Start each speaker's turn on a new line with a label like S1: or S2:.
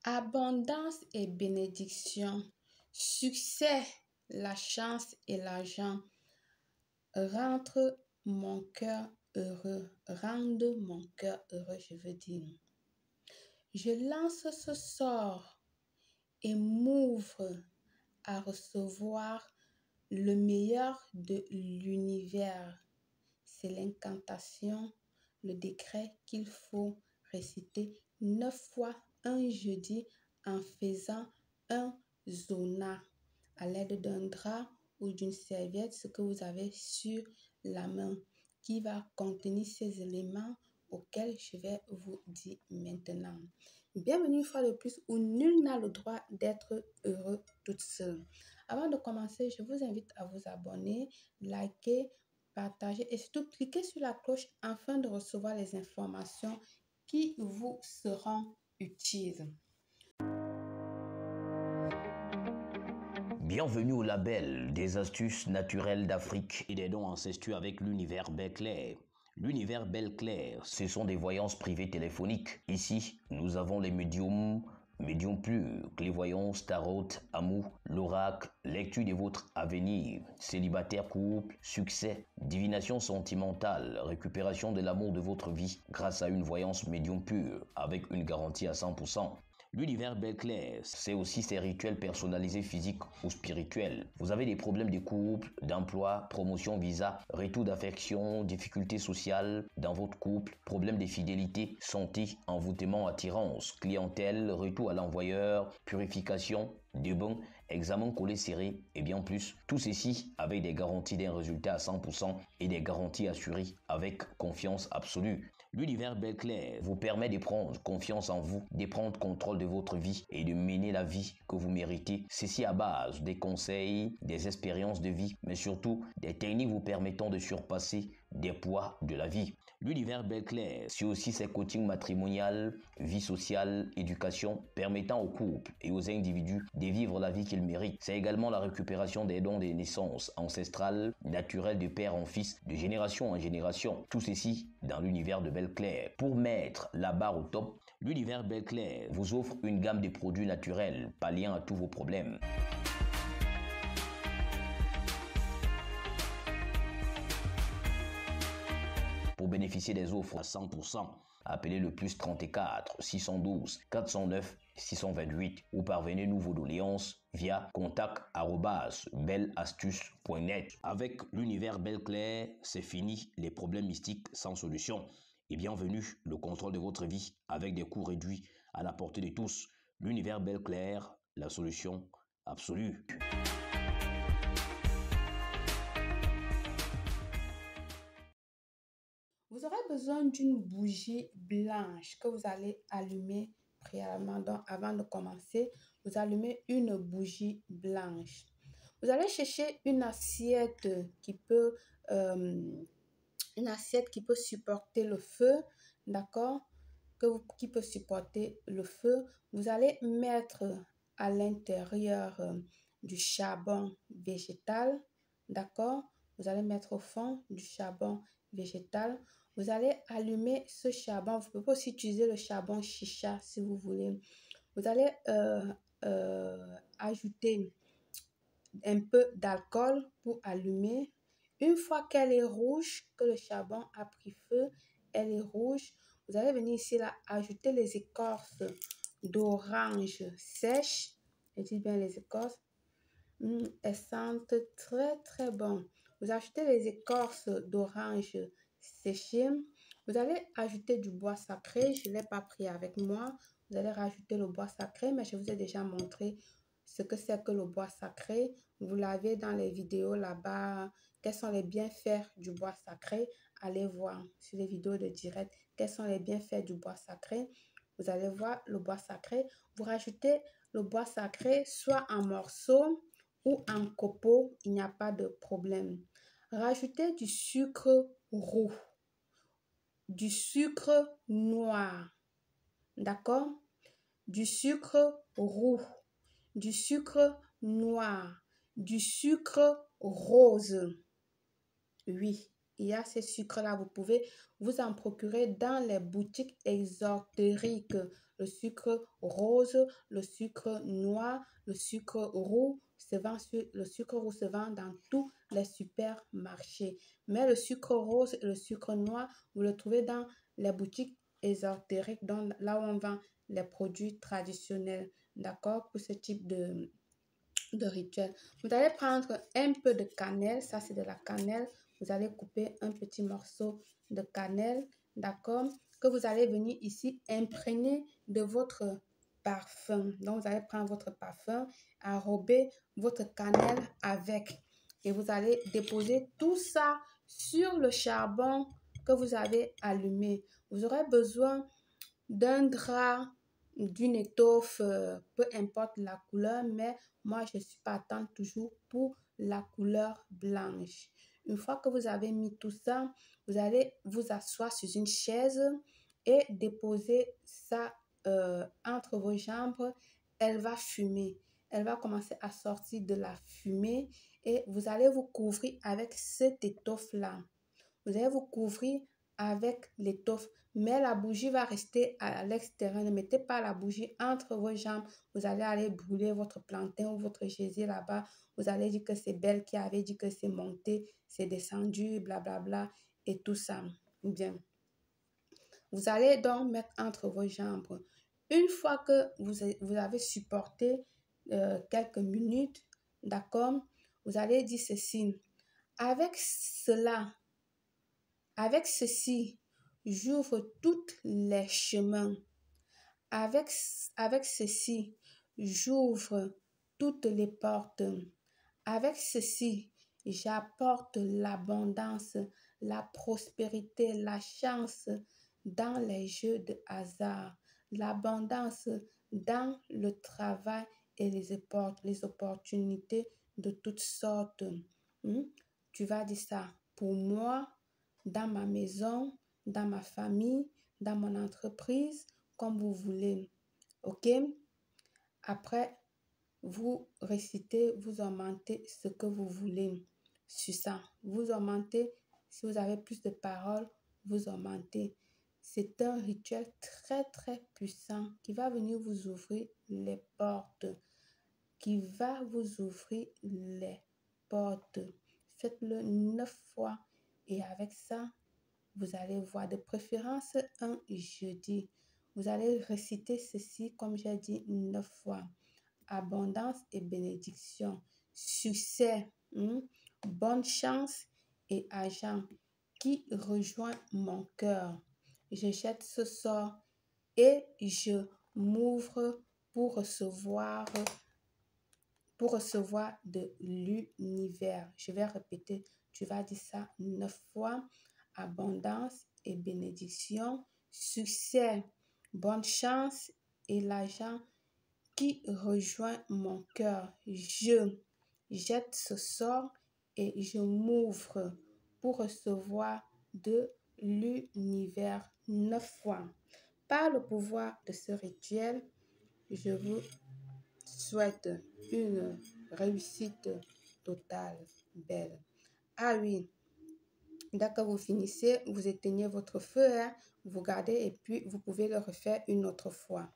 S1: Abondance et bénédiction, succès, la chance et l'argent rendent mon cœur heureux, je veux dire. Je lance ce sort et m'ouvre à recevoir le meilleur de l'univers. C'est l'incantation, le décret qu'il faut réciter 9 fois un jeudi en faisant un zona à l'aide d'un drap ou d'une serviette, ce que vous avez sur la main, qui va contenir ces éléments auxquels je vais vous dire maintenant. Bienvenue une fois de plus où nul n'a le droit d'être heureux toute seule. Avant de commencer, je vous invite à vous abonner, liker, partager et surtout cliquer sur la cloche afin de recevoir les informations qui vous seront utiles.
S2: Bienvenue au label des astuces naturelles d'Afrique et des dons ancestraux avec l'univers Belle-Claire. L'univers Belle-Claire, ce sont des voyances privées téléphoniques. Ici, nous avons les médiums purs, clairvoyance, tarot, amour, l'oracle, lecture de votre avenir, célibataire, couple, succès, divination sentimentale, récupération de l'amour de votre vie grâce à une voyance médium pure avec une garantie à 100%. L'univers Belle-Claire, c'est aussi ces rituels personnalisés physiques ou spirituels. Vous avez des problèmes de couple, d'emploi, promotion, visa, retour d'affection, difficultés sociales dans votre couple, problèmes de fidélité, santé, envoûtement, attirance, clientèle, retour à l'envoyeur, purification, débon, examen collé serré et bien plus. Tout ceci avec des garanties d'un résultat à 100% et des garanties assurées avec confiance absolue. L'univers Belle-Claire vous permet de prendre confiance en vous, de prendre contrôle de votre vie et de mener la vie que vous méritez. Ceci à base des conseils, des expériences de vie, mais surtout des techniques vous permettant de surpasser des poids de la vie. L'univers Belle-Claire, c'est aussi ses coachings matrimoniales, vie sociale, éducation, permettant aux couples et aux individus de vivre la vie qu'ils méritent. C'est également la récupération des dons des naissances ancestrales, naturelles de père en fils, de génération en génération. Tout ceci dans l'univers de Belle-Claire. Pour mettre la barre au top, l'univers Belle-Claire vous offre une gamme de produits naturels palliant à tous vos problèmes. Pour bénéficier des offres à 100%, appelez le plus 34 612 409 628 ou parvenez-nous vos doléances via contact@belleastuce.net. Avec l'univers Belle-Claire, c'est fini les problèmes mystiques sans solution. Et bienvenue le contrôle de votre vie avec des coûts réduits à la portée de tous. L'univers Belle-Claire, la solution absolue.
S1: Vous aurez besoin d'une bougie blanche que vous allez allumer préalablement. Donc, avant de commencer, vous allumez une bougie blanche. Vous allez chercher une assiette qui peut supporter le feu, d'accord? Qui peut supporter le feu. Vous allez mettre à l'intérieur du charbon végétal, d'accord? Vous allez mettre au fond du charbon végétal. Vous allez allumer ce charbon. Vous pouvez aussi utiliser le charbon chicha si vous voulez. Vous allez ajouter un peu d'alcool pour allumer. Une fois qu'elle est rouge, que le charbon a pris feu, elle est rouge, vous allez venir ici là, ajouter les écorces d'orange sèches. Je dis bien les écorces. Elles sentent très très bon. Vous ajoutez les écorces d'orange séchées. Vous allez ajouter du bois sacré. Je ne l'ai pas pris avec moi. Vous allez rajouter le bois sacré, mais je vous ai déjà montré ce que c'est que le bois sacré. Vous l'avez dans les vidéos là-bas. Quels sont les bienfaits du bois sacré? Allez voir sur les vidéos de direct. Quels sont les bienfaits du bois sacré? Vous allez voir le bois sacré. Vous rajoutez le bois sacré soit en morceaux ou en copeaux. Il n'y a pas de problème. Rajoutez du sucre roux, du sucre noir, d'accord? Du sucre roux, du sucre noir, du sucre rose. Oui, il y a ces sucres-là. Vous pouvez vous en procurer dans les boutiques ésotériques. le sucre rose, le sucre noir, le sucre roux le sucre roux se vend dans tous les supermarchés. Mais le sucre rose et le sucre noir, vous le trouvez dans les boutiques ésotériques, donc là où on vend les produits traditionnels, d'accord, pour ce type de rituel. Vous allez prendre un peu de cannelle, ça c'est de la cannelle. Vous allez couper un petit morceau de cannelle, d'accord, que vous allez venir ici imprégner de votre parfum. Donc, vous allez prendre votre parfum, enrober votre cannelle avec et vous allez déposer tout ça sur le charbon que vous avez allumé. Vous aurez besoin d'un drap, d'une étoffe, peu importe la couleur, mais moi, je suis partante toujours pour la couleur blanche. Une fois que vous avez mis tout ça, vous allez vous asseoir sur une chaise et déposer ça entre vos jambes. Elle va fumer. Elle va commencer à sortir de la fumée et vous allez vous couvrir avec cette étoffe-là. Vous allez vous couvrir avec l'étoffe, mais la bougie va rester à l'extérieur. Ne mettez pas la bougie entre vos jambes. Vous allez aller brûler votre plantain ou votre gésier là-bas. Vous allez dire que c'est Belle qui avait dit que c'est monté, c'est descendu, blablabla et tout ça. Bien. Vous allez donc mettre entre vos jambes. Une fois que vous avez supporté quelques minutes, d'accord, vous allez dire ceci. Avec ceci, j'ouvre tous les chemins. Avec ceci, j'ouvre toutes les portes. Avec ceci, j'apporte l'abondance, la prospérité, la chance dans les jeux de hasard, l'abondance dans le travail et les opportunités de toutes sortes. Tu vas dire ça pour moi, dans ma maison, dans ma famille, dans mon entreprise, comme vous voulez. OK? Après, vous récitez, vous augmentez ce que vous voulez sur ça. Vous augmentez, si vous avez plus de paroles, vous augmentez. C'est un rituel très, très puissant qui va venir vous ouvrir les portes. Qui va vous ouvrir les portes. Faites-le 9 fois et avec ça, vous allez voir de préférence un jeudi. Vous allez réciter ceci comme j'ai dit 9 fois. Abondance et bénédiction, succès, bonne chance et argent qui rejoint mon cœur. Je jette ce sort et je m'ouvre pour recevoir de l'univers. Je vais répéter, tu vas dire ça 9 fois. Abondance et bénédiction, succès, bonne chance et l'argent qui rejoint mon cœur. Je jette ce sort et je m'ouvre pour recevoir de l'univers 9 fois. Par le pouvoir de ce rituel, je vous souhaite une réussite totale, belle. Ah oui, dès que vous finissez, vous éteignez votre feu, vous gardez et puis vous pouvez le refaire une autre fois.